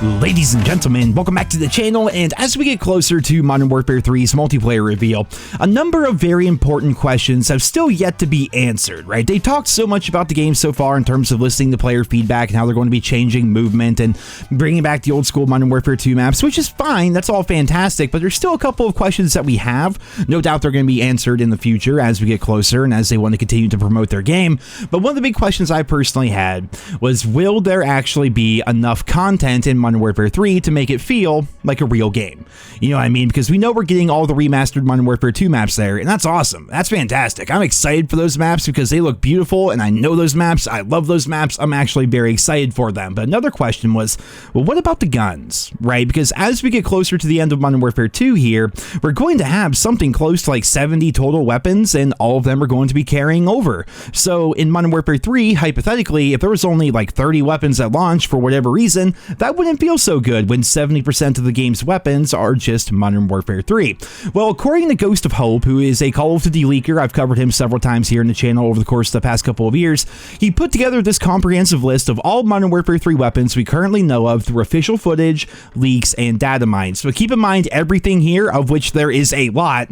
Ladies and gentlemen, welcome back to the channel, and as we get closer to Modern Warfare 3's multiplayer reveal, a number of very important questions have still yet to be answered, right? They talked so much about the game so far in terms of listening to player feedback and how they're going to be changing movement and bringing back the old school Modern Warfare 2 maps, which is fine, that's all fantastic, but there's still a couple of questions that we have. No doubt they're going to be answered in the future as we get closer and as they want to continue to promote their game, but one of the big questions I personally had was, will there actually be enough content in Modern Warfare 3 to make it feel like a real game? You know what I mean? Because we know we're getting all the remastered Modern Warfare 2 maps there, and that's awesome. That's fantastic. I'm excited for those maps because they look beautiful, and I know those maps. I love those maps. I'm actually very excited for them. But another question was, well, what about the guns, right? Because as we get closer to the end of Modern Warfare 2 here, we're going to have something close to like 70 total weapons, and all of them are going to be carrying over. So in Modern Warfare 3, hypothetically, if there was only like 30 weapons at launch for whatever reason, that wouldn't feel so good when 70% of the game's weapons are just Modern Warfare 3. Well, according to TheGhostsofHope, who is a Call of Duty leaker, I've covered him several times here in the channel over the course of the past couple of years, he put together this comprehensive list of all Modern Warfare 3 weapons we currently know of through official footage, leaks, and Datamines. So keep in mind, everything here, of which there is a lot,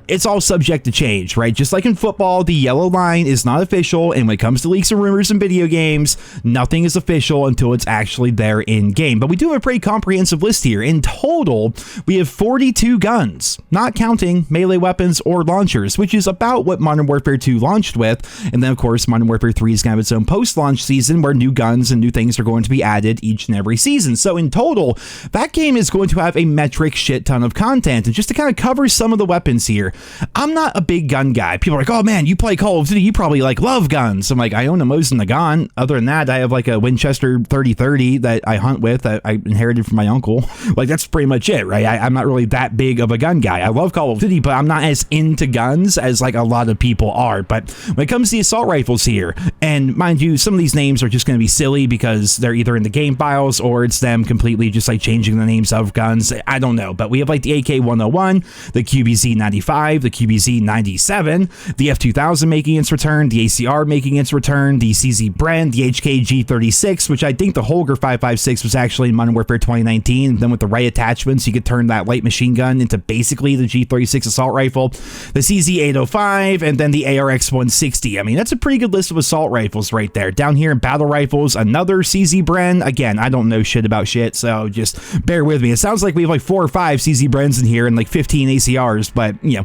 it's all subject to change, right? Just like in football, the yellow line is not official, and when it comes to leaks and rumors in video games, nothing is official until it's actually there in game. But we do have a pretty comprehensive list here. In total, we have 42 guns, not counting melee weapons or launchers, which is about what Modern Warfare 2 launched with. And then, of course, Modern Warfare 3 is going to have its own post-launch season where new guns and new things are going to be added each and every season. So in total, that game is going to have a metric shit ton of content. And just to kind of cover some of the weapons here, I'm not a big gun guy. People are like, oh man, you play Call of Duty, you probably like love guns. I'm like, I own a Mosin Nagant. Other than that, I have like a Winchester 3030 that I hunt with that I inherited from my uncle. Like, that's pretty much it, right? I'm not really that big of a gun guy. I love Call of Duty, but I'm not as into guns as like a lot of people are. But when it comes to the assault rifles here, and mind you, some of these names are just going to be silly because they're either in the game files or it's them completely just like changing the names of guns. I don't know, but we have like the AK-101, the QBZ-95, the QBZ-97, the F-2000 making its return, the ACR making its return, the CZ Bren, the HK-G36, which I think the Holger 5.56 was actually in Modern Warfare 2019. Then with the right attachments, you could turn that light machine gun into basically the G36 assault rifle, the CZ-805, and then the ARX-160. I mean, that's a pretty good list of assault rifles right there. Down here in battle rifles, another CZ Bren. Again, I don't know shit about shit, so just bear with me. It sounds like we have like 4 or 5 CZ Brens in here and like 15 ACRs, but you know,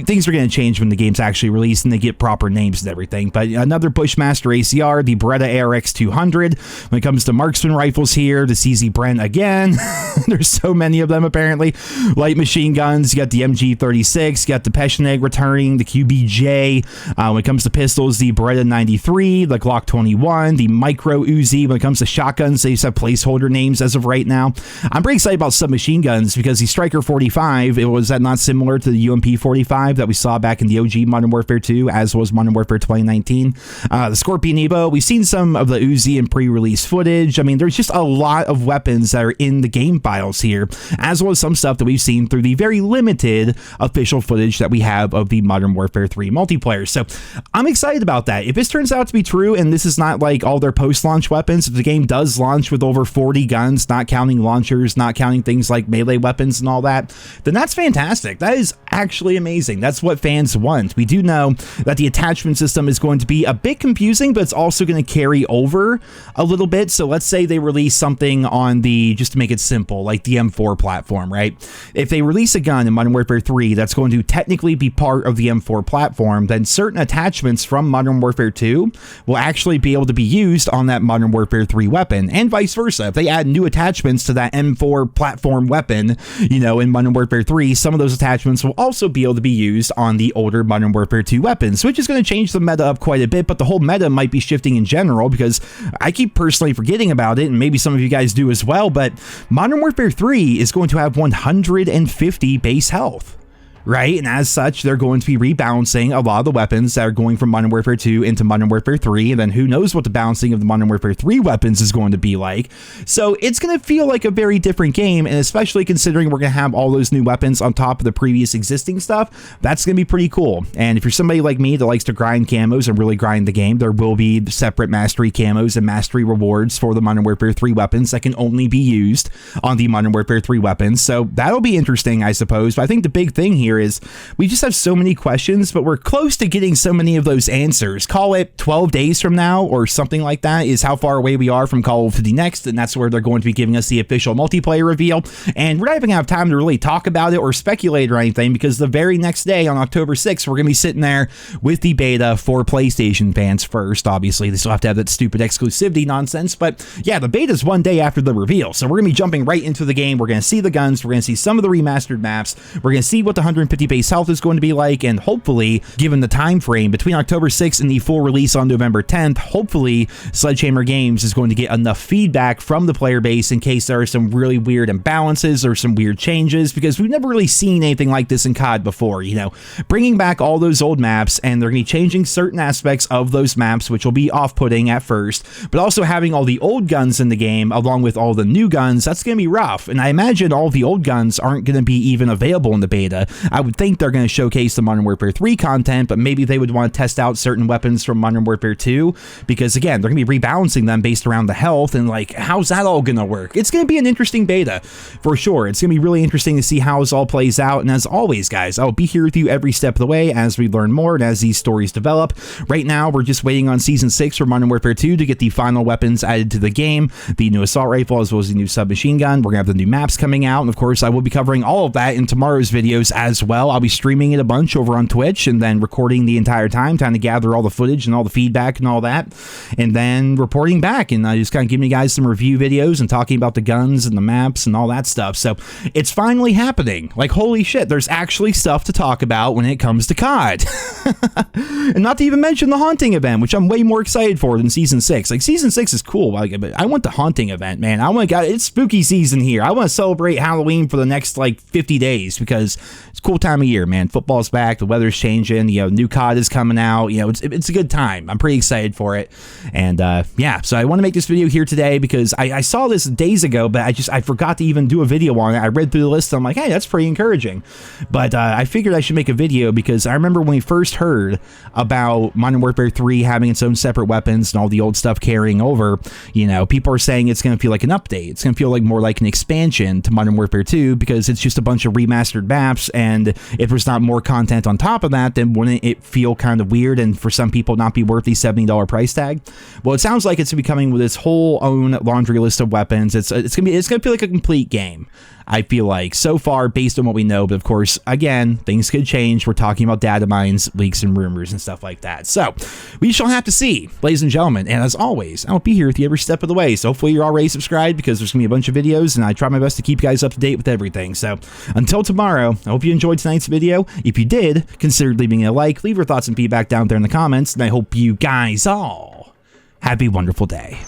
things are going to change when the game's actually released and they get proper names and everything. But another Bushmaster ACR, the Beretta ARX-200. When it comes to marksman rifles here, the CZ Bren again. There's so many of them apparently. Light machine guns, you got the MG36, you got the Peschaneg returning, the QBJ. When it comes to pistols, the Beretta 93, the Glock 21, the Micro Uzi. When it comes to shotguns, they just have placeholder names as of right now. I'm pretty excited about submachine guns because the Striker 45, was that not similar to the UMP 45 that we saw back in the OG Modern Warfare 2, as was Modern Warfare 2019. The Scorpion Evo, we've seen some of the Uzi in pre-release footage. I mean, there's just a lot of weapons that are in the game files here, as well as some stuff that we've seen through the very limited official footage that we have of the Modern Warfare 3 multiplayer. So I'm excited about that. If this turns out to be true, and this is not like all their post-launch weapons, if the game does launch with over 40 guns, not counting launchers, not counting things like melee weapons and all that, then that's fantastic. That is actually amazing. That's what fans want. We do know that the attachment system is going to be a bit confusing, but it's also going to carry over a little bit. So let's say they release something on the, just to make it simple, like the M4 platform, right? If they release a gun in Modern Warfare 3 that's going to technically be part of the M4 platform, then certain attachments from Modern Warfare 2 will actually be able to be used on that Modern Warfare 3 weapon, and vice versa. If they add new attachments to that M4 platform weapon, you know, in Modern Warfare 3, some of those attachments will also be able to be used on the older Modern Warfare 2 weapons, which is going to change the meta up quite a bit, but the whole meta might be shifting in general because I keep personally forgetting about it, and maybe some of you guys do as well, but Modern Warfare 3 is going to have 150 base health. right? And as such, they're going to be rebalancing a lot of the weapons that are going from Modern Warfare 2 into Modern Warfare 3, and then who knows what the balancing of the Modern Warfare 3 weapons is going to be like. So it's going to feel like a very different game, and especially considering we're going to have all those new weapons on top of the previous existing stuff, that's going to be pretty cool. And if you're somebody like me that likes to grind camos and really grind the game, there will be separate mastery camos and mastery rewards for the Modern Warfare 3 weapons that can only be used on the Modern Warfare 3 weapons. So that'll be interesting, I suppose. But I think the big thing here is we just have so many questions, but we're close to getting so many of those answers. Call it 12 days from now or something like that is how far away we are from Call of Duty Next, and that's where they're going to be giving us the official multiplayer reveal. And we're not even going to have time to really talk about it or speculate or anything, because the very next day on October 6th, we're going to be sitting there with the beta for PlayStation fans first. Obviously, they still have to have that stupid exclusivity nonsense, but yeah, the beta is one day after the reveal, so we're going to be jumping right into the game. We're going to see the guns, we're going to see some of the remastered maps, we're going to see what the 150 base health is going to be like, and hopefully, given the time frame between October 6th and the full release on November 10th, hopefully Sledgehammer Games is going to get enough feedback from the player base in case there are some really weird imbalances or some weird changes, because we've never really seen anything like this in COD before, you know, bringing back all those old maps, and they're going to be changing certain aspects of those maps, which will be off-putting at first, but also having all the old guns in the game along with all the new guns, that's going to be rough. And I imagine all the old guns aren't going to be even available in the beta. I would think they're going to showcase the Modern Warfare 3 content, but maybe they would want to test out certain weapons from Modern Warfare 2, because again, they're going to be rebalancing them based around the health, and like, how's that all going to work? It's going to be an interesting beta for sure. It's going to be really interesting to see how this all plays out, and as always, guys, I'll be here with you every step of the way as we learn more and as these stories develop. Right now, we're just waiting on Season 6 for Modern Warfare 2 to get the final weapons added to the game, the new assault rifle as well as the new submachine gun. We're going to have the new maps coming out, and of course, I will be covering all of that in tomorrow's videos as well. I'll be streaming it a bunch over on Twitch and then recording the entire time, trying to gather all the footage and all the feedback and all that, and then reporting back and just kind of giving you guys some review videos and talking about the guns and the maps and all that stuff. So it's finally happening. Like, holy shit, there's actually stuff to talk about when it comes to COD. And not to even mention the haunting event, which I'm way more excited for than Season 6. Like, Season 6 is cool, but I want the haunting event, man. It's spooky season here. I want to celebrate Halloween for the next, like, 50 days, because it's a cool time of year, man. Football's back, the weather's changing, you know, new COD is coming out, you know, it's a good time. I'm pretty excited for it. And, yeah, so I want to make this video here today because I saw this days ago, but I forgot to even do a video on it. I read through the list, and I'm like, hey, that's pretty encouraging. But I figured I should make a video because I remember when we first heard about Modern Warfare 3 having its own separate weapons and all the old stuff carrying over, you know, people are saying it's going to feel like an update. It's going to feel like more like an expansion to Modern Warfare 2 because it's just a bunch of remastered maps, and if there's not more content on top of that, then wouldn't it feel kind of weird and for some people not be worth the $70 price tag? Well, it sounds like it's going to be coming with its whole own laundry list of weapons. It's going to feel like a complete game, I feel like, so far, based on what we know. But of course, again, things could change. We're talking about data mines, leaks, and rumors and stuff like that. So we shall have to see, ladies and gentlemen. And as always, I'll be here with you every step of the way. So hopefully you're already subscribed, because there's going to be a bunch of videos, and I try my best to keep you guys up to date with everything. So until tomorrow, I hope you enjoyed tonight's video. If you did, consider leaving a like, leave your thoughts and feedback down there in the comments, and I hope you guys all have a wonderful day.